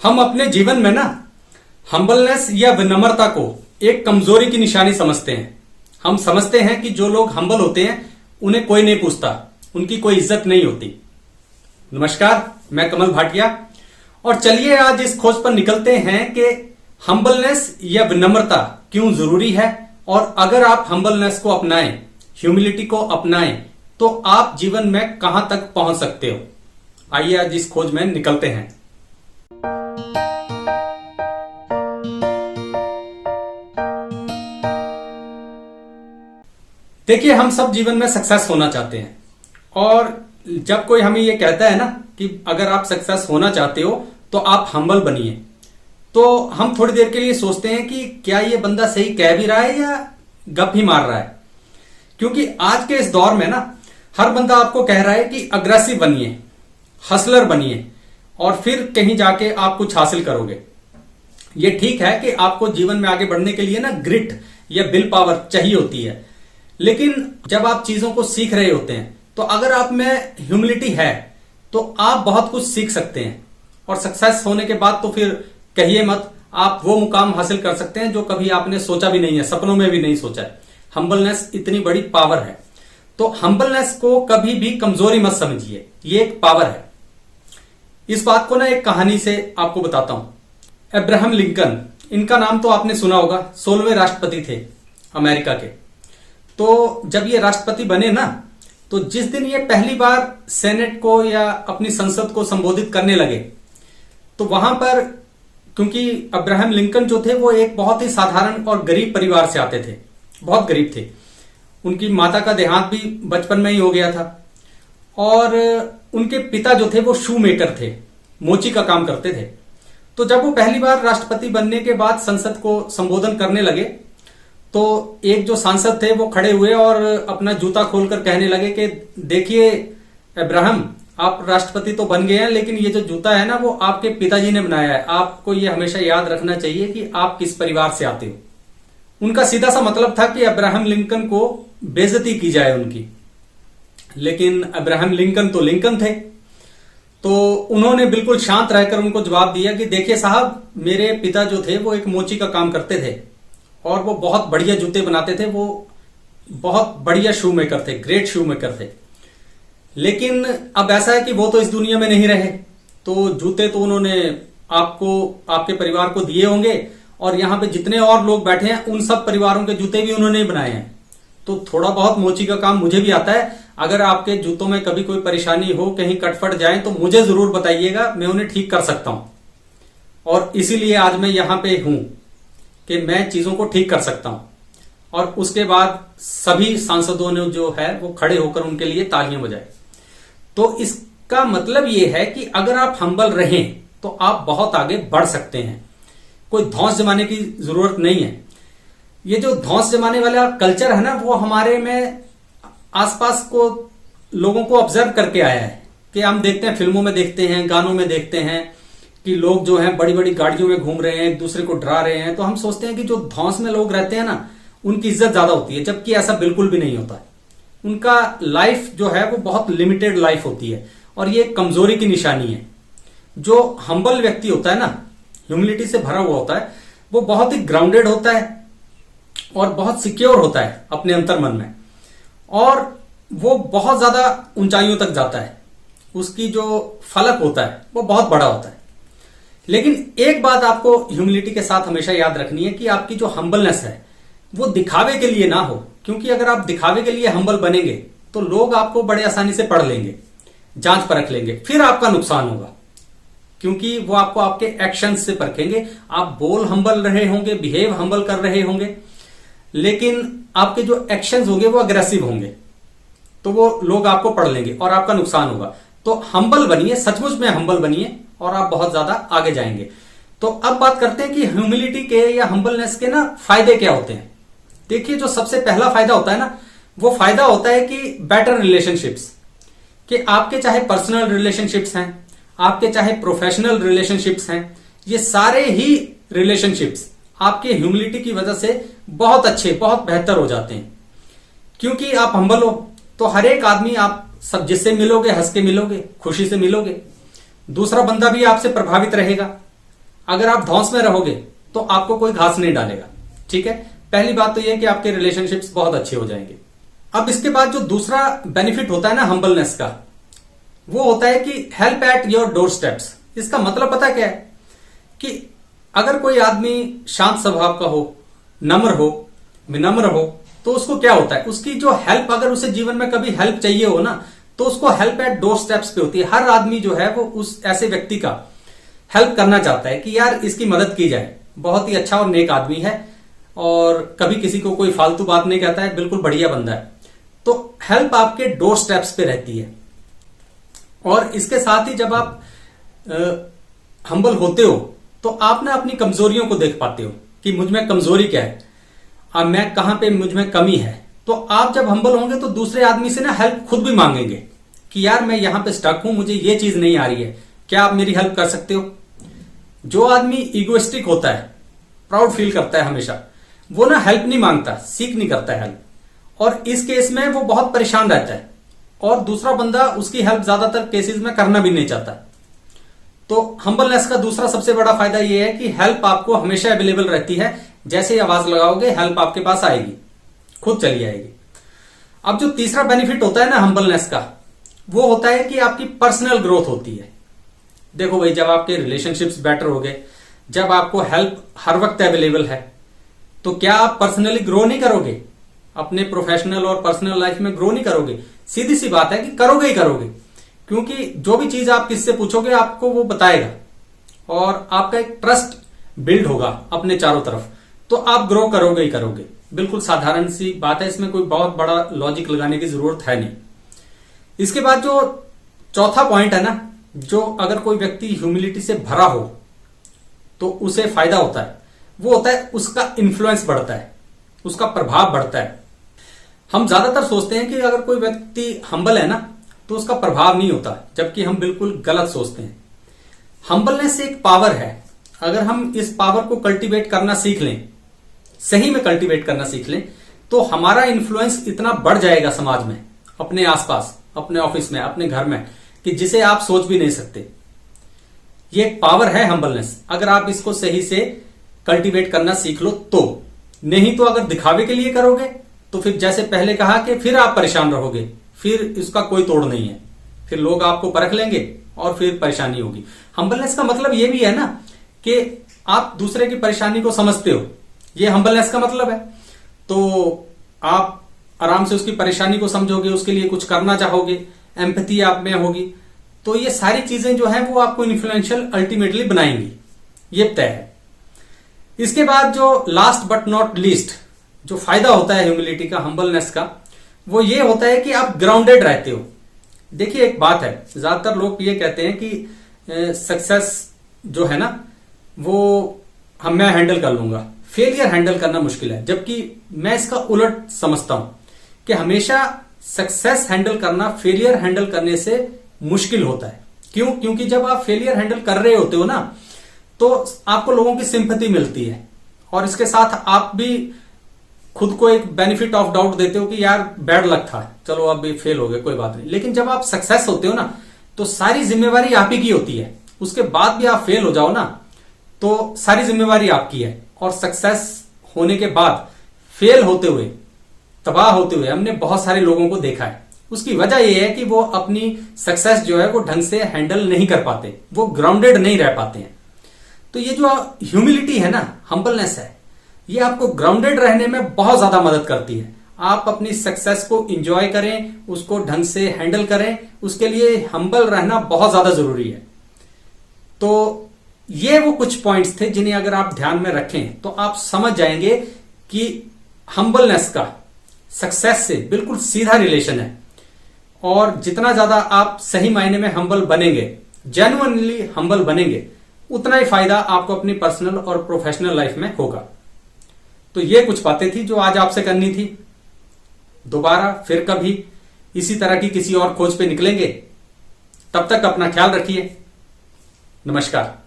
हम अपने जीवन में ना हम्बलनेस या विनम्रता को एक कमजोरी की निशानी समझते हैं। हम समझते हैं कि जो लोग हम्बल होते हैं उन्हें कोई नहीं पूछता, उनकी कोई इज्जत नहीं होती। नमस्कार, मैं कमल भाटिया और चलिए आज इस खोज पर निकलते हैं कि हम्बलनेस या विनम्रता क्यों जरूरी है, और अगर आप हम्बलनेस को अपनाएं, ह्यूमिलिटी को अपनाएं, तो आप जीवन में कहां तक पहुंच सकते हो। आइए आज इस खोज में निकलते हैं। देखिए, हम सब जीवन में सक्सेस होना चाहते हैं, और जब कोई हमें ये कहता है ना कि अगर आप सक्सेस होना चाहते हो तो आप हम्बल बनिए, तो हम थोड़ी देर के लिए सोचते हैं कि क्या ये बंदा सही कह भी रहा है या गप ही मार रहा है। क्योंकि आज के इस दौर में ना हर बंदा आपको कह रहा है कि अग्रेसिव बनिए, हसलर बनिए, और फिर कहीं जाके आप कुछ हासिल करोगे। ये ठीक है कि आपको जीवन में आगे बढ़ने के लिए ना ग्रिट या विल पावर चाहिए होती है, लेकिन जब आप चीजों को सीख रहे होते हैं तो अगर आप में ह्यूमिलिटी है तो आप बहुत कुछ सीख सकते हैं, और सक्सेस होने के बाद तो फिर कहिए मत, आप वो मुकाम हासिल कर सकते हैं जो कभी आपने सोचा भी नहीं है, सपनों में भी नहीं सोचा है। हम्बलनेस इतनी बड़ी पावर है, तो हम्बलनेस को कभी भी कमजोरी मत समझिए, ये एक पावर है। इस बात को ना एक कहानी से आपको बताता हूं। अब्राहम लिंकन, इनका नाम तो आपने सुना होगा, 16वें राष्ट्रपति थे अमेरिका के। तो जब ये राष्ट्रपति बने ना, तो जिस दिन ये पहली बार सेनेट को या अपनी संसद को संबोधित करने लगे, तो वहां पर, क्योंकि अब्राहम लिंकन जो थे वो एक बहुत ही साधारण और गरीब परिवार से आते थे, बहुत गरीब थे। उनकी माता का देहांत भी बचपन में ही हो गया था, और उनके पिता जो थे वो शू मेकर थे, मोची का काम करते थे। तो जब वो पहली बार राष्ट्रपति बनने के बाद संसद को संबोधन करने लगे, तो एक जो सांसद थे वो खड़े हुए और अपना जूता खोलकर कहने लगे कि देखिए अब्राहम, आप राष्ट्रपति तो बन गए हैं, लेकिन ये जो जूता है ना वो आपके पिताजी ने बनाया है। आपको ये हमेशा याद रखना चाहिए कि आप किस परिवार से आते हो। उनका सीधा सा मतलब था कि अब्राहम लिंकन को बेइज्जती की जाए उनकी। लेकिन अब्राहम लिंकन तो लिंकन थे, तो उन्होंने बिल्कुल शांत रहकर उनको जवाब दिया कि देखिए साहब, मेरे पिता जो थे वो एक मोची का काम करते थे और वो बहुत बढ़िया जूते बनाते थे, वो बहुत बढ़िया शू मेकर थे, ग्रेट शू मेकर थे। लेकिन अब ऐसा है कि वो तो इस दुनिया में नहीं रहे, तो जूते तो उन्होंने आपको, आपके परिवार को दिए होंगे, और यहां पे जितने और लोग बैठे हैं उन सब परिवारों के जूते भी उन्होंने ही बनाए हैं। तो थोड़ा बहुत मोची का काम मुझे भी आता है। अगर आपके जूतों में कभी कोई परेशानी हो, कहीं कटफट जाए, तो मुझे जरूर बताइएगा, मैं उन्हें ठीक कर सकता हूं। और इसीलिए आज मैं यहां पे हूं कि मैं चीजों को ठीक कर सकता हूं। और उसके बाद सभी सांसदों ने जो है वो खड़े होकर उनके लिए तालियां बजाई। तो इसका मतलब ये है कि अगर आप हम्बल रहें तो आप बहुत आगे बढ़ सकते हैं। कोई धौंस जमाने की जरूरत नहीं है। ये जो धौंस जमाने वाला कल्चर है ना, वो हमारे में आसपास को लोगों को ऑब्जर्व करके आया है कि हम देखते हैं, फिल्मों में देखते हैं, गानों में देखते हैं कि लोग जो हैं बड़ी बड़ी गाड़ियों में घूम रहे हैं, एक दूसरे को डरा रहे हैं। तो हम सोचते हैं कि जो धौंस में लोग रहते हैं ना, उनकी इज्जत ज्यादा होती है, जबकि ऐसा बिल्कुल भी नहीं होता है। उनका लाइफ जो है वो बहुत लिमिटेड लाइफ होती है, और ये कमजोरी की निशानी है। जो हम्बल व्यक्ति होता है ना, ह्यूमिलिटी से भरा हुआ होता है, वो बहुत ही ग्राउंडेड होता है और बहुत सिक्योर होता है अपने अंतर्मन में, और वो बहुत ज्यादा ऊंचाइयों तक जाता है। उसकी जो फलक होता है वो बहुत बड़ा होता है। लेकिन एक बात आपको ह्यूमिलिटी के साथ हमेशा याद रखनी है कि आपकी जो हम्बलनेस है वो दिखावे के लिए ना हो, क्योंकि अगर आप दिखावे के लिए हम्बल बनेंगे तो लोग आपको बड़े आसानी से पढ़ लेंगे, जांच परख लेंगे, फिर आपका नुकसान होगा, क्योंकि वो आपको आपके एक्शन से परखेंगे। आप बोल हम्बल रहे होंगे, बिहेव हम्बल कर रहे होंगे, लेकिन आपके जो एक्शंस होंगे वो अग्रेसिव होंगे, तो वो लोग आपको पढ़ लेंगे और आपका नुकसान होगा। तो हम्बल बनिए, सचमुच में हम्बल बनिए, और आप बहुत ज्यादा आगे जाएंगे। तो अब बात करते हैं कि ह्यूमिलिटी के या हम्बलनेस के ना फायदे क्या होते हैं। देखिए, जो सबसे पहला फायदा होता है ना, वो फायदा होता है कि बेटर रिलेशनशिप्स, कि आपके चाहे पर्सनल रिलेशनशिप्स हैं, आपके चाहे प्रोफेशनल रिलेशनशिप्स हैं, ये सारे ही रिलेशनशिप्स आपके ह्यूमिलिटी की वजह से बहुत अच्छे, बहुत बेहतर हो जाते हैं। क्योंकि आप हम्बल हो तो हर एक आदमी, आप सब जिससे मिलोगे हंस के मिलोगे, खुशी से मिलोगे। दूसरा बंदा भी आपसे प्रभावित रहेगा, अगर आप धौंस में रहोगे तो आपको कोई घास नहीं डालेगा। ठीक है, पहली बात तो यह कि आपके रिलेशनशिप्स बहुत अच्छे हो जाएंगे। अब इसके बाद जो दूसरा बेनिफिट होता है ना हम्बलनेस का, वो होता है कि help at your door steps. इसका मतलब पता क्या है कि अगर कोई आदमी शांत स्वभाव का हो, नम्र हो, विनम्र हो, तो उसको क्या होता है, उसकी जो हेल्प, अगर उसे जीवन में कभी हेल्प चाहिए हो ना, तो उसको हेल्प एट डोर स्टेप्स पे होती है। हर आदमी जो है वो उस ऐसे व्यक्ति का हेल्प करना चाहता है कि यार इसकी मदद की जाए, बहुत ही अच्छा और नेक आदमी है और कभी किसी को कोई फालतू बात नहीं कहता है, बिल्कुल बढ़िया बंदा है। तो हेल्प आपके डोर स्टेप्स पे रहती है। और इसके साथ ही जब आप हम्बल होते हो तो आप ना अपनी कमजोरियों को देख पाते हो कि मुझ में कमजोरी क्या है, अब मैं कहां पे मुझ में कमी है। तो आप जब हम्बल होंगे तो दूसरे आदमी से ना हेल्प खुद भी मांगेंगे कि यार मैं यहां पे स्टक हूं, मुझे ये चीज नहीं आ रही है, क्या आप मेरी हेल्प कर सकते हो। जो आदमी इगोइस्टिक होता है, प्राउड फील करता है हमेशा, वो ना हेल्प नहीं मांगता, सीख नहीं करता हेल्प, और इस केस में वो बहुत परेशान रहता है और दूसरा बंदा उसकी हेल्प ज्यादातर केसेस में करना भी नहीं चाहता। तो हम्बलनेस का दूसरा सबसे बड़ा फायदा यह है कि हेल्प आपको हमेशा अवेलेबल रहती है। जैसे ही आवाज लगाओगे हेल्प आपके पास आएगी, खुद चली आएगी। अब जो तीसरा बेनिफिट होता है ना हम्बलनेस का, वो होता है कि आपकी पर्सनल ग्रोथ होती है। देखो भाई, जब आपके रिलेशनशिप्स बेटर हो गए, जब आपको हेल्प हर वक्त अवेलेबल है, तो क्या आप पर्सनली ग्रो नहीं करोगे, अपने प्रोफेशनल और पर्सनल लाइफ में ग्रो नहीं करोगे। सीधी सी बात है कि करोगे ही करोगे, क्योंकि जो भी चीज आप किससे पूछोगे आपको वो बताएगा और आपका एक ट्रस्ट बिल्ड होगा अपने चारों तरफ, तो आप ग्रो करोगे ही करोगे। बिल्कुल साधारण सी बात है, इसमें कोई बहुत बड़ा लॉजिक लगाने की जरूरत है नहीं। इसके बाद जो चौथा पॉइंट है ना, जो अगर कोई व्यक्ति ह्यूमिलिटी से भरा हो तो उसे फायदा होता है, वो होता है उसका इन्फ्लुएंस बढ़ता है, उसका प्रभाव बढ़ता है। हम ज्यादातर सोचते हैं कि अगर कोई व्यक्ति हम्बल है ना तो उसका प्रभाव नहीं होता, जबकि हम बिल्कुल गलत सोचते हैं। हम्बलनेस एक पावर है। अगर हम इस पावर को कल्टीवेट करना सीख लें, सही में कल्टीवेट करना सीख लें, तो हमारा इन्फ्लुएंस इतना बढ़ जाएगा समाज में, अपने आसपास, अपने ऑफिस में, अपने घर में, कि जिसे आप सोच भी नहीं सकते। ये एक पावर है हम्बलनेस, अगर आप इसको सही से कल्टीवेट करना सीख लो तो। नहीं तो अगर दिखावे के लिए करोगे तो फिर जैसे पहले कहा कि फिर आप परेशान रहोगे, फिर इसका कोई तोड़ नहीं है, फिर लोग आपको परख लेंगे और फिर परेशानी होगी। हम्बलनेस का मतलब ये भी है ना कि आप दूसरे की परेशानी को समझते हो, ये हम्बलनेस का मतलब है। तो आप आराम से उसकी परेशानी को समझोगे, उसके लिए कुछ करना चाहोगे, एम्पैथी आप में होगी। तो ये सारी चीजें जो है वो आपको इन्फ्लुएंशियल अल्टीमेटली बनाएंगी, ये तय है। इसके बाद जो लास्ट बट नॉट लीस्ट जो फायदा होता है ह्यूमिलिटी का, हम्बलनेस का, वो ये होता है कि आप ग्राउंडेड रहते हो। देखिए एक बात है, ज्यादातर लोग ये कहते हैं कि सक्सेस जो है ना वो मैं हैंडल कर लूंगा, फेलियर हैंडल करना मुश्किल है। जबकि मैं इसका उलट समझता हूं कि हमेशा सक्सेस हैंडल करना फेलियर हैंडल करने से मुश्किल होता है। क्यों? क्योंकि जब आप फेलियर हैंडल कर रहे होते हो ना, तो आपको लोगों की सिंपैथी मिलती है और इसके साथ आप भी खुद को एक बेनिफिट ऑफ डाउट देते हो कि यार बैड लक था, चलो अब भी फेल हो गए, कोई बात नहीं। लेकिन जब आप सक्सेस होते हो ना, तो सारी जिम्मेवारी आप ही की होती है। उसके बाद भी आप फेल हो जाओ ना, तो सारी जिम्मेवारी आपकी है। और सक्सेस होने के बाद फेल होते हुए, तबाह होते हुए हमने बहुत सारे लोगों को देखा है। उसकी वजह यह है कि वो अपनी सक्सेस जो है वो ढंग से हैंडल नहीं कर पाते, वो ग्राउंडेड नहीं रह पाते हैं। तो ये जो ह्यूमिलिटी है ना, हम्बलनेस है, ये आपको ग्राउंडेड रहने में बहुत ज्यादा मदद करती है। आप अपनी सक्सेस को एंजॉय करें, उसको ढंग से हैंडल करें, उसके लिए हम्बल रहना बहुत ज्यादा जरूरी है। तो ये वो कुछ पॉइंट्स थे जिन्हें अगर आप ध्यान में रखें तो आप समझ जाएंगे कि हम्बलनेस का सक्सेस से बिल्कुल सीधा रिलेशन है। और जितना ज्यादा आप सही मायने में हम्बल बनेंगे, जेन्युइनली हम्बल बनेंगे, उतना ही फायदा आपको अपनी पर्सनल और प्रोफेशनल लाइफ में होगा। तो ये कुछ बातें थी जो आज आपसे करनी थी। दोबारा फिर कभी इसी तरह की किसी और खोज पे निकलेंगे। तब तक अपना ख्याल रखिए। नमस्कार।